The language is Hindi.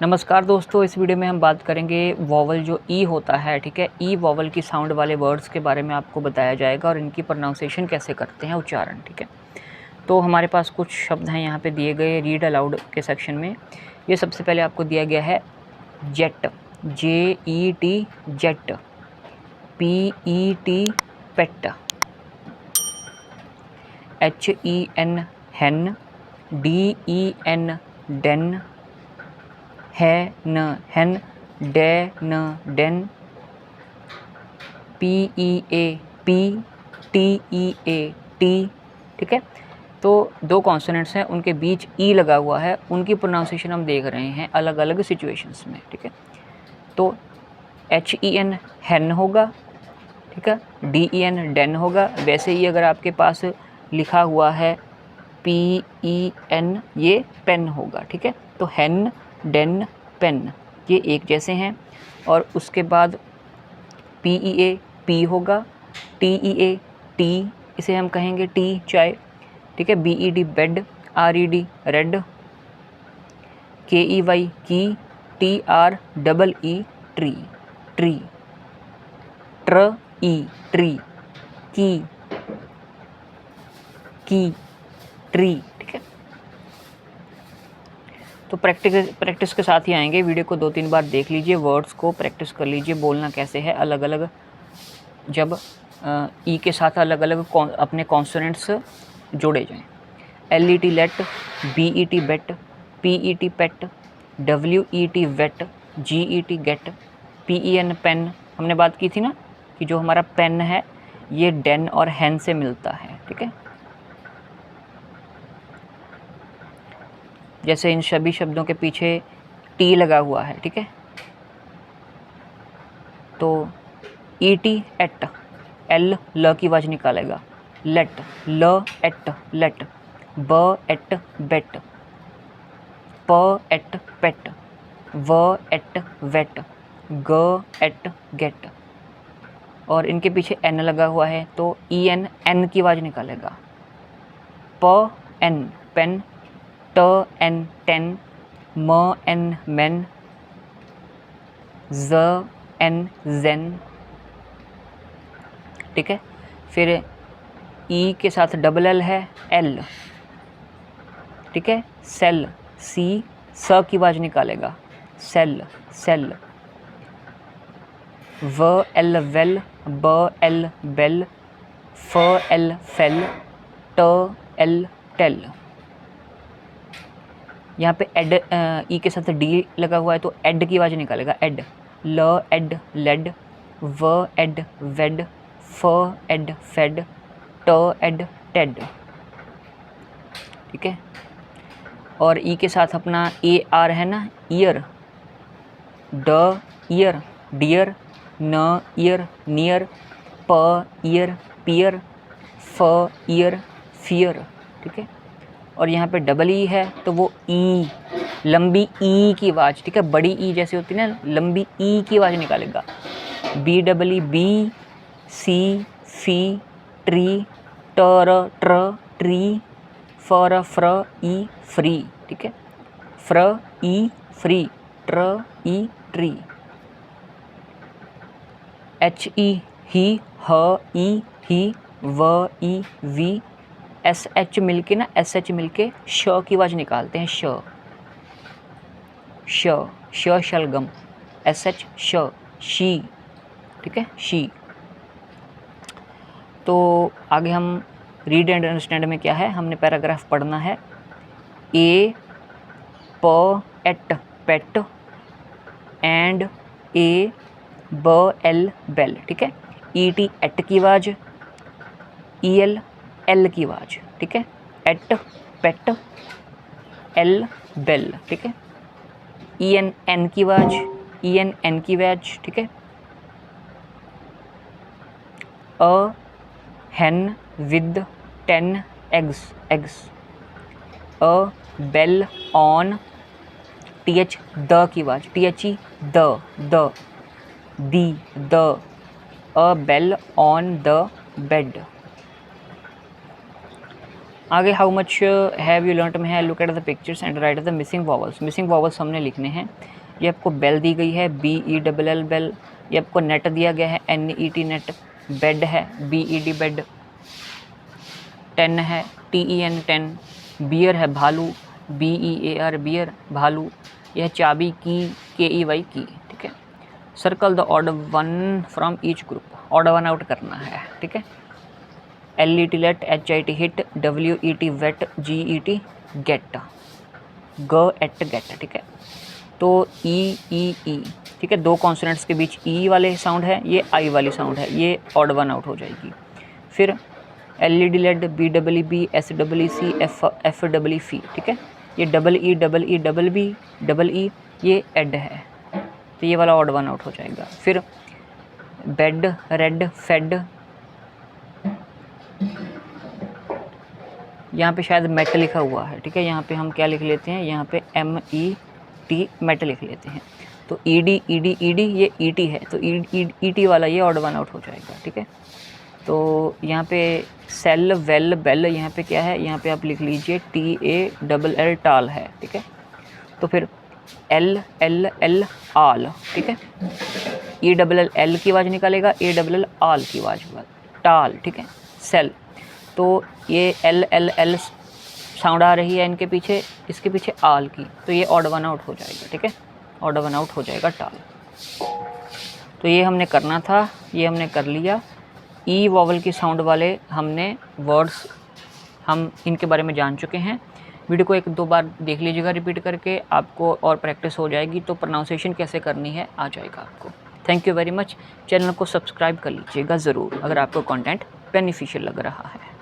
नमस्कार दोस्तों, इस वीडियो में हम बात करेंगे वॉवल जो ई होता है, ठीक है। ई वॉवल की साउंड वाले वर्ड्स के बारे में आपको बताया जाएगा और इनकी प्रोनाउंसिएशन कैसे करते हैं, उच्चारण, ठीक है। तो हमारे पास कुछ शब्द हैं यहाँ पे दिए गए रीड अलाउड के सेक्शन में। ये सबसे पहले आपको दिया गया है jet, JET jet, PET pet, HEN hen, DEN den, है न हेन, डे न den, PEA pea, TEA tea, ठीक है। तो दो कॉन्सोनेंट्स हैं, उनके बीच ई लगा हुआ है, उनकी प्रोनाउंसिएशन हम देख रहे हैं अलग अलग सिचुएशंस में, ठीक है। तो HEN हेन होगा, ठीक है, DEN डेन होगा। वैसे ही अगर आपके पास लिखा हुआ है PEN, ये पेन होगा, ठीक है। तो हेन, डेन, पेन, ये एक जैसे हैं। और उसके बाद PEA पी होगा, TEA टी, इसे हम कहेंगे टी, चाय, ठीक है। BED bed, RED red, KEY की, TREE ट्री, ट्री, ट्री, की, ट्री, ठीक है। तो प्रैक्टिस के साथ ही आएंगे। वीडियो को 2-3 बार देख लीजिए, वर्ड्स को प्रैक्टिस कर लीजिए, बोलना कैसे है अलग अलग, जब ई के साथ अलग अलग अपने कॉन्सोनेंट्स जोड़े जाएं। LET let, BET bet, PET pet, WET wet, GET get, PEN pen. हमने बात की थी ना कि जो हमारा पेन है ये डेन और हेन से मिलता है, ठीक है। जैसे इन सभी शब्दों के पीछे टी लगा हुआ है, ठीक है। तो ET एट, L ल की आवाज़ निकालेगा, लेट, ल एट लेट, ब एट बेट, प एट पेट, व एट वेट, ग एट गेट। और इनके पीछे एन लगा हुआ है तो EN एन की आवाज़ निकालेगा, प एन पेन, ट एन टेन, म एन मेन, ज एन जेन, ठीक है। फिर ई के साथ डबल एल है, एल, ठीक है। सेल, सी, स की आवाज़ निकालेगा, सेल, सेल, व एल वेल, ब एल बेल, फ एल फेल, ट एल टेल। यहाँ पे एड, ई के साथ डी लगा हुआ है तो एड की आवाज़ निकालेगा, एड, ल एड लेड, व एड वेड, फ एड फेड, ट एड टेड, ठीक है। और ई के साथ अपना AR है ना, ईयर, ड ईयर डियर, न ईयर नियर, प ईयर पियर, फ ईयर फियर, ठीक है। और यहाँ पे डबल ई है तो वो ई, लंबी ई की आवाज़, ठीक है, बड़ी ई जैसे होती है ना, लंबी ई की आवाज़ निकालेगा, BEE बी, सी फी, ट्री, टर ट्र ट्री, फर फ्र ई फ्री, ठीक है। फ्र ई फ्री, ट्र ई ट्री, HE ही, ह ई ही, व ई वी, SH मिलके ना, SH मिलके श की आवाज़ निकालते हैं, श शलगम, SH श, शी, ठीक है, शी। तो आगे हम रीड एंड अंडरस्टैंड में क्या है, हमने पैराग्राफ पढ़ना है। ए प एट पेट, एंड ए ब एल बेल, ठीक है। ET एट की आवाज़, EL एल की आवाज़, ठीक है। एट पेट, एल बेल, ठीक है। EN एन की आवाज़, EN एन की आवाज़, ठीक है। अ hen with 10 eggs, a bell on, TH the key आवाज़, THE the, a bell on the bed, आगे हाउ मच हैव यू लर्नट में है look at the pictures and right the missing vowels. Missing vowels हमने लिखने हैं। ये आपको बेल दी गई है, BELL बेल। ये आपको नेट दिया गया है, NET नेट। बेड है, BED बेड। टेन है, TEN टेन। बियर है, भालू, BEAR बियर, भालू। यह चाबी, की, KEY की, ठीक है। Circle the odd one from each group, odd one out करना है, ठीक है। LET let, HIT hit, WET wet, GET get, GET get, ठीक है। तो E, ठीक है, दो कॉन्सोनेंट्स के बीच E वाले साउंड है, ये I वाली साउंड है, ये ऑड वन आउट हो जाएगी। फिर LED led, BEEB, SEEC, FEEC, ठीक है। ये EE, ये एड है, तो ये वाला ऑड वन आउट हो जाएगा। फिर बेड, रेड, फेड, यहाँ पे शायद मेट लिखा हुआ है, ठीक है। यहाँ पे हम क्या लिख लेते हैं, यहाँ पे MET मेट लिख लेते हैं। तो ED ये ET है, तो ET वाला ये ऑड वन आउट हो जाएगा, ठीक है। तो यहाँ पे सेल, वेल, बेल, यहाँ पे क्या है, यहाँ पे आप लिख लीजिए TALL टाल है, ठीक है। तो फिर LLL आल, ठीक है। ELL की आवाज़ निकालेगा, ALL आल की आवाज़, टाल, ठीक है। सेल, तो ये LLL साउंड आ रही है इनके पीछे, इसके पीछे आल की, तो ये ऑड वन आउट हो जाएगा, ठीक है। ऑड वन आउट हो जाएगा टाल। तो ये हमने करना था, ये हमने कर लिया। ई वॉवल की साउंड वाले हमने वर्ड्स हम इनके बारे में जान चुके हैं। वीडियो को एक दो बार देख लीजिएगा रिपीट करके, आपको और प्रैक्टिस हो जाएगी, तो प्रोनाउंसिएशन कैसे करनी है आ जाएगा आपको। Thank you very much. Channel को सब्सक्राइब कर लीजिएगा ज़रूर अगर आपको कंटेंट बेनिफिशियल लग रहा है।